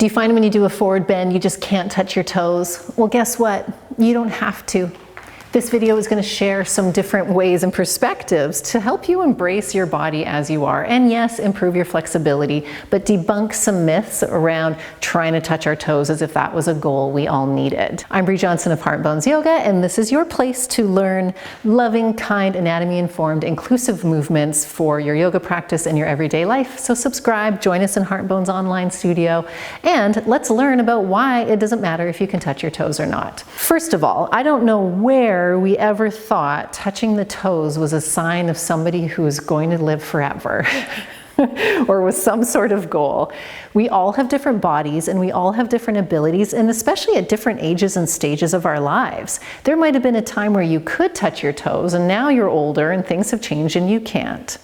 Do you find when you do a forward bend, you just can't touch your toes? Well, guess what? You don't have to. This video is going to share some different ways and perspectives to help you embrace your body as you are. And yes, improve your flexibility, but debunk some myths around trying to touch our toes as if that was a goal we all needed. I'm Brea Johnson of Heart Bones Yoga, and this is your place to learn loving, kind, anatomy-informed, inclusive movements for your yoga practice and your everyday life. So subscribe, join us in Heart Bones Online Studio, and let's learn about why it doesn't matter if you can touch your toes or not. First of all, I don't know where we ever thought touching the toes was a sign of somebody who is going to live forever or was some sort of goal. We all have different bodies and we all have different abilities, and especially at different ages and stages of our lives. There might have been a time where you could touch your toes and now you're older and things have changed and you can't.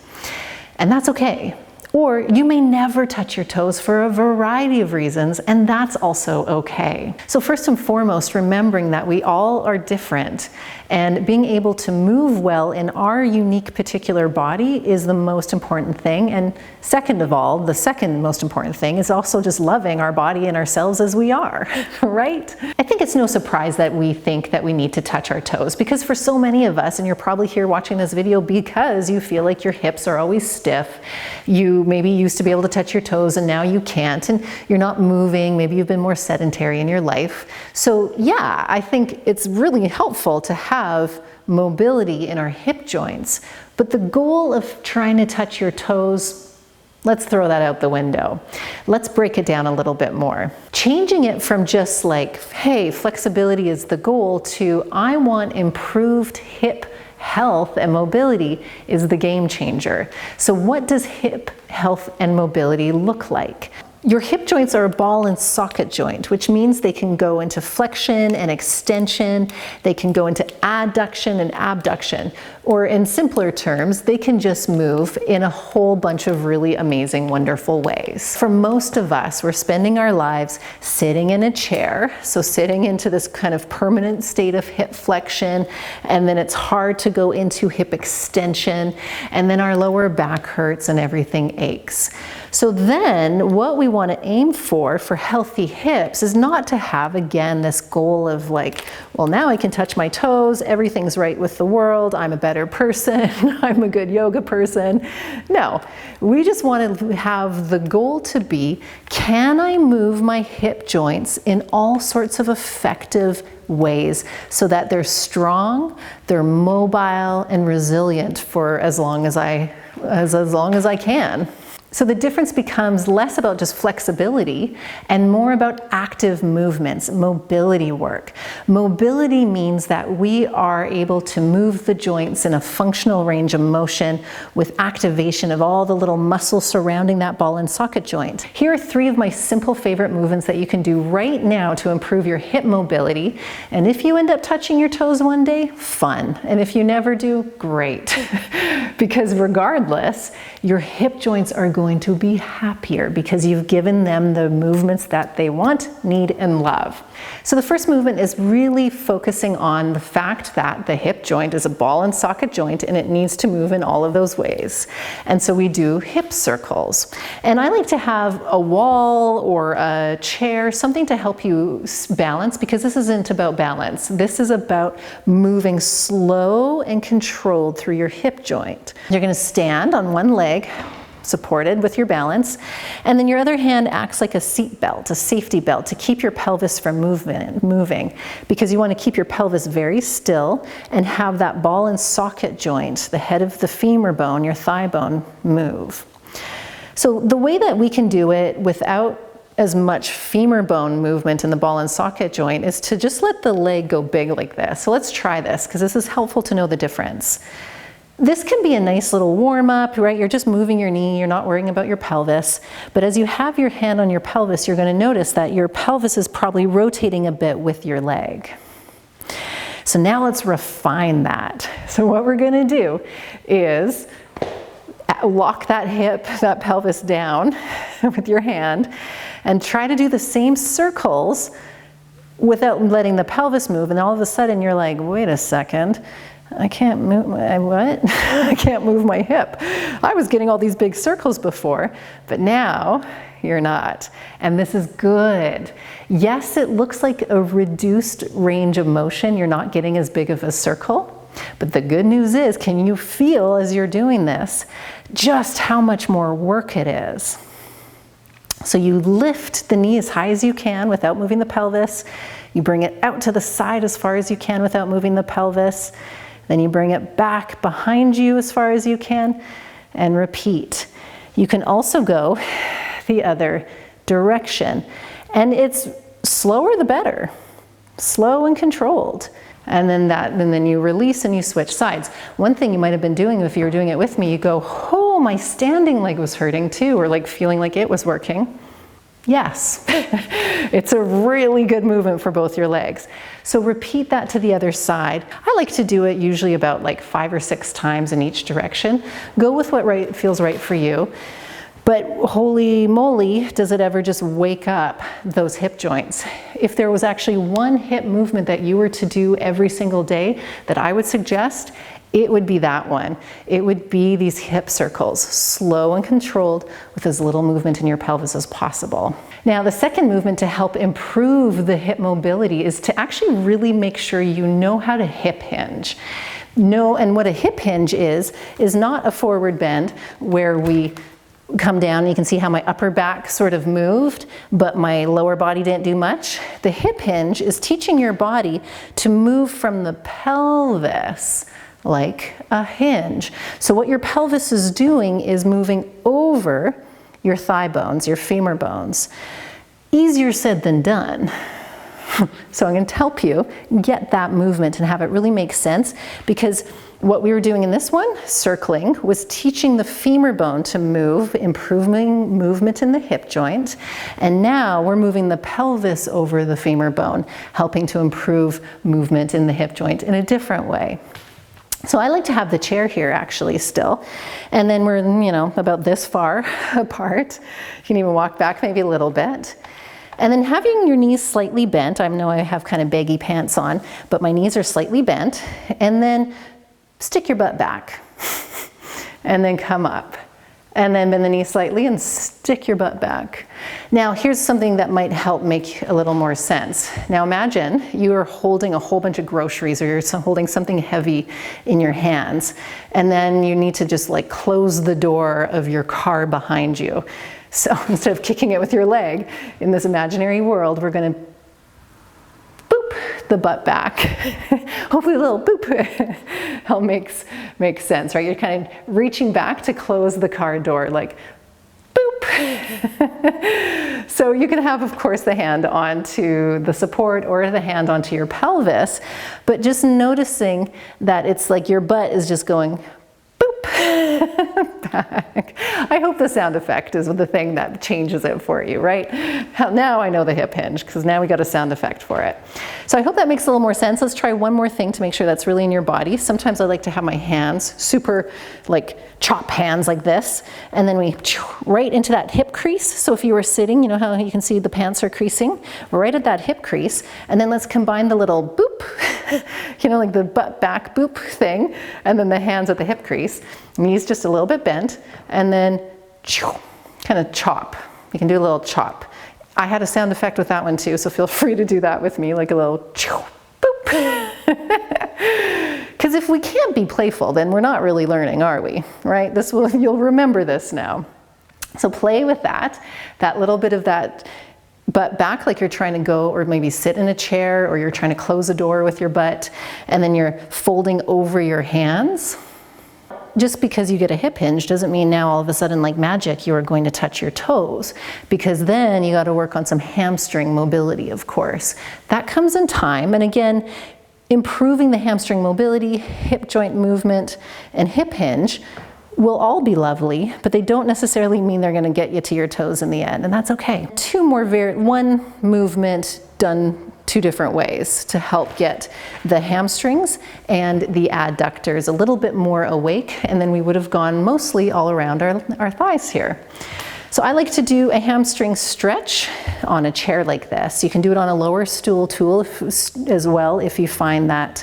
And that's okay. Or you may never touch your toes for a variety of reasons, and that's also okay. So first and foremost, remembering that we all are different, and being able to move well in our unique particular body is the most important thing. And second of all, the second most important thing is also just loving our body and ourselves as we are, right? I think it's no surprise that we think that we need to touch our toes, because for so many of us, and you're probably here watching this video because you feel like your hips are always stiff, you maybe used to be able to touch your toes and now you can't, and you're not moving, maybe you've been more sedentary in your life. So yeah, I think it's really helpful to have mobility in our hip joints, but the goal of trying to touch your toes, let's throw that out the window. Let's break it down a little bit more. Changing it from just like, hey, flexibility is the goal, to I want improved hip health and mobility is the game changer. So what does hip health and mobility look like? Your hip joints are a ball and socket joint, which means they can go into flexion and extension, they can go into adduction and abduction, or in simpler terms, they can just move in a whole bunch of really amazing, wonderful ways. For most of us, we're spending our lives sitting in a chair, so sitting into this kind of permanent state of hip flexion, and then it's hard to go into hip extension, and then our lower back hurts and everything aches. So then what we want to aim for healthy hips is not to have, again, this goal of like, well, now I can touch my toes, everything's right with the world, I'm a better person, I'm a good yoga person. No, we just want to have the goal to be, can I move my hip joints in all sorts of effective ways so that they're strong, they're mobile and resilient for as long as I can. So the difference becomes less about just flexibility and more about active movements, mobility work. Mobility means that we are able to move the joints in a functional range of motion with activation of all the little muscles surrounding that ball and socket joint. Here are 3 of my simple favorite movements that you can do right now to improve your hip mobility. And if you end up touching your toes one day, fun. And if you never do, great. Because regardless, your hip joints are going to be happier because you've given them the movements that they want, need, and love. So the first movement is really focusing on the fact that the hip joint is a ball and socket joint and it needs to move in all of those ways. And so we do hip circles. And I like to have a wall or a chair, something to help you balance, because this isn't about balance. This is about moving slow and controlled through your hip joint. You're going to stand on one leg, supported with your balance, and then your other hand acts like a seat belt, a safety belt, to keep your pelvis from moving, because you want to keep your pelvis very still and have that ball and socket joint, the head of the femur bone, your thigh bone, move. So the way that we can do it without as much femur bone movement in the ball and socket joint is to just let the leg go big like this. So let's try this, because this is helpful to know the difference. This can be a nice little warm-up, right? You're just moving your knee, you're not worrying about your pelvis. But as you have your hand on your pelvis, you're going to notice that your pelvis is probably rotating a bit with your leg. So now let's refine that. So what we're going to do is lock that hip, that pelvis down with your hand, and try to do the same circles without letting the pelvis move. And all of a sudden you're like, wait a second, I can't move my, what? I can't move my hip. I was getting all these big circles before, but now you're not. And this is good. Yes, it looks like a reduced range of motion. You're not getting as big of a circle. But the good news is, can you feel as you're doing this just how much more work it is? So you lift the knee as high as you can without moving the pelvis. You bring it out to the side as far as you can without moving the pelvis. Then you bring it back behind you as far as you can and repeat. You can also go the other direction. And it's slower the better. Slow and controlled. And then you release and you switch sides. One thing you might have been doing if you were doing it with me, you go, oh, my standing leg was hurting too, or like feeling like it was working. Yes, it's a really good movement for both your legs. So repeat that to the other side. I like to do it usually about like 5 or 6 times in each direction. Go with what feels right for you. But holy moly, does it ever just wake up those hip joints. If there was actually one hip movement that you were to do every single day that I would suggest, it would be that one. It would be these hip circles, slow and controlled with as little movement in your pelvis as possible. Now, the second movement to help improve the hip mobility is to actually really make sure you know how to hip hinge. And what a hip hinge is not a forward bend where we come down and you can see how my upper back sort of moved, but my lower body didn't do much. The hip hinge is teaching your body to move from the pelvis like a hinge. So what your pelvis is doing is moving over your thigh bones, your femur bones. Easier said than done. So I'm going to help you get that movement and have it really make sense, because what we were doing in this one, circling, was teaching the femur bone to move, improving movement in the hip joint. And now we're moving the pelvis over the femur bone, helping to improve movement in the hip joint in a different way. So I like to have the chair here actually still. And then we're, about this far apart. You can even walk back maybe a little bit. And then having your knees slightly bent, I know I have kind of baggy pants on, but my knees are slightly bent. And then stick your butt back. And then come up. And then bend the knee slightly and stick your butt back. Now here's something that might help make a little more sense. Now imagine you are holding a whole bunch of groceries, or you're holding something heavy in your hands. And then you need to just like close the door of your car behind you. So instead of kicking it with your leg, in this imaginary world, we're going to boop the butt back. Hopefully a little boop help makes sense, right? You're kind of reaching back to close the car door, like boop. So you can have, of course, the hand onto the support or the hand onto your pelvis, but just noticing that it's like your butt is just going back. I hope the sound effect is the thing that changes it for you, right? Now I know the hip hinge, because now we got a sound effect for it. So I hope that makes a little more sense. Let's try one more thing to make sure that's really in your body. Sometimes I like to have my hands super like chop hands like this, and then we right into that hip crease. So if you were sitting, you know how you can see the pants are creasing? Right at that hip crease, and then let's combine the little boop, like the butt back boop thing, and then the hands at the hip crease. Knees just a little bit bent, and then kind of chop. You can do a little chop. I had a sound effect with that one too, so feel free to do that with me, like a little boop. Because if we can't be playful, then we're not really learning, are we? Right? You'll remember this now. So play with that little bit of that butt back, like you're trying to go or maybe sit in a chair, or you're trying to close a door with your butt, and then you're folding over your hands. Just because you get a hip hinge doesn't mean now all of a sudden, like magic, you are going to touch your toes, because then you got to work on some hamstring mobility, of course. That comes in time, and again, improving the hamstring mobility, hip joint movement, and hip hinge will all be lovely, but they don't necessarily mean they're going to get you to your toes in the end, and that's okay. One movement done 2 different ways to help get the hamstrings and the adductors a little bit more awake, and then we would have gone mostly all around our thighs here. So I like to do a hamstring stretch on a chair like this. You can do it on a lower stool tool as well if you find that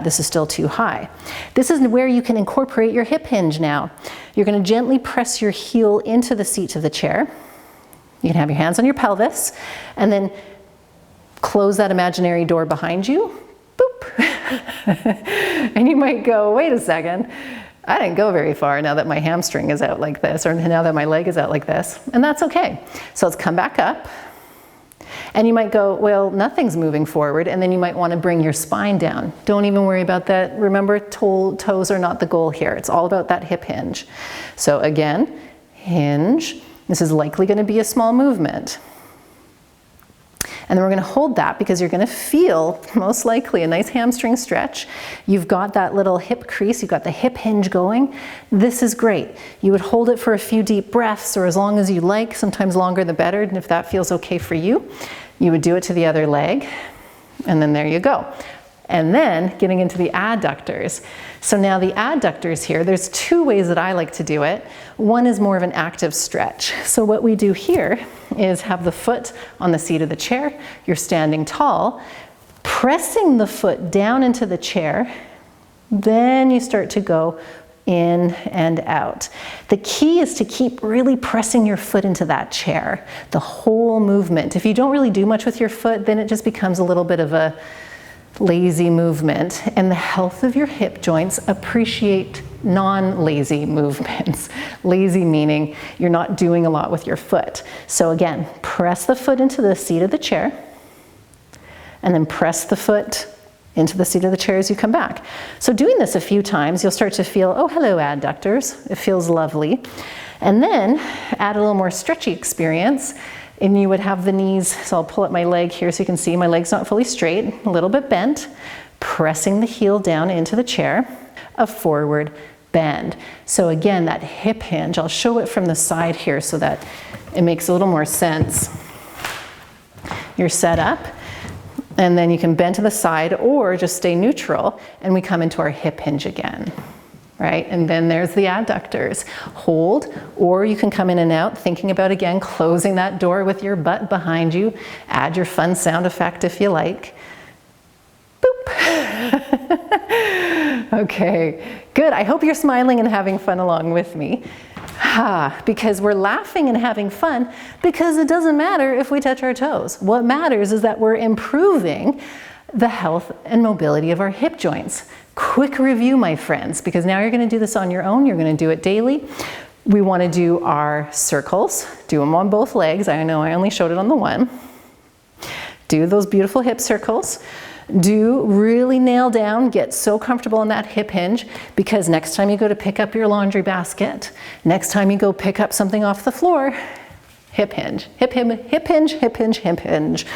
this is still too high. This is where you can incorporate your hip hinge now. You're going to gently press your heel into the seat of the chair. You can have your hands on your pelvis and then close that imaginary door behind you. Boop. And you might go, wait a second, I didn't go very far now that my hamstring is out like this, or now that my leg is out like this. And that's okay. So let's come back up. And you might go, well, nothing's moving forward. And then you might want to bring your spine down. Don't even worry about that. Remember, toes are not the goal here. It's all about that hip hinge. So again, hinge. This is likely going to be a small movement. And then we're going to hold that because you're going to feel, most likely, a nice hamstring stretch. You've got that little hip crease, you've got the hip hinge going. This is great. You would hold it for a few deep breaths, or as long as you like, sometimes longer the better, and if that feels okay for you, you would do it to the other leg, and then there you go. And then getting into the adductors. So now the adductors here, there's two ways that I like to do it. One is more of an active stretch. So what we do here is have the foot on the seat of the chair. You're standing tall, pressing the foot down into the chair. Then you start to go in and out. The key is to keep really pressing your foot into that chair, the whole movement. If you don't really do much with your foot, then it just becomes a little bit of a lazy movement, and the health of your hip joints appreciate non-lazy movements. Lazy meaning you're not doing a lot with your foot. So again, press the foot into the seat of the chair, and then press the foot into the seat of the chair as you come back. So doing this a few times, you'll start to feel, oh, hello, adductors. It feels lovely. And then add a little more stretchy experience. And you would have the knees, so I'll pull up my leg here so you can see my leg's not fully straight, a little bit bent, pressing the heel down into the chair, a forward bend. So again, that hip hinge, I'll show it from the side here so that it makes a little more sense. You're set up, and then you can bend to the side or just stay neutral, and we come into our hip hinge again. Right? And then there's the adductors. Hold, or you can come in and out, thinking about, again, closing that door with your butt behind you. Add your fun sound effect if you like. Boop. Okay, good. I hope you're smiling and having fun along with me. Because we're laughing and having fun because it doesn't matter if we touch our toes. What matters is that we're improving the health and mobility of our hip joints. Quick review, my friends, because now you're going to do this on your own. You're going to do it daily. We want to do our circles, do them on both legs. I know I only showed it on the one. Do those beautiful hip circles. Do really nail down, get so comfortable in that hip hinge, because next time you go to pick up your laundry basket, next time you go pick up something off the floor, hip hinge, hip hinge, hip hinge, hip hinge, hip hinge,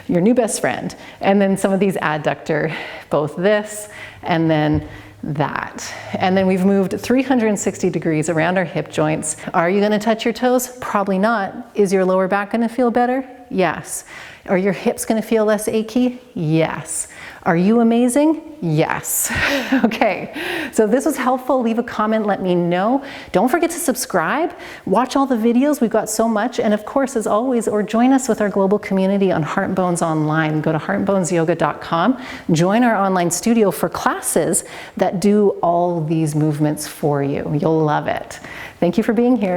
your new best friend. And then some of these adductor, both this and then that. And then we've moved 360 degrees around our hip joints. Are you gonna touch your toes? Probably not. Is your lower back gonna feel better? Yes. Are your hips gonna feel less achy? Yes. Are you amazing? Yes. Okay, so if this was helpful, leave a comment, let me know. Don't forget to subscribe, watch all the videos, we've got so much, and of course, as always, or join us with our global community on Heart and Bones Online. Go to heartandbonesyoga.com, join our online studio for classes that do all these movements for you. You'll love it. Thank you for being here.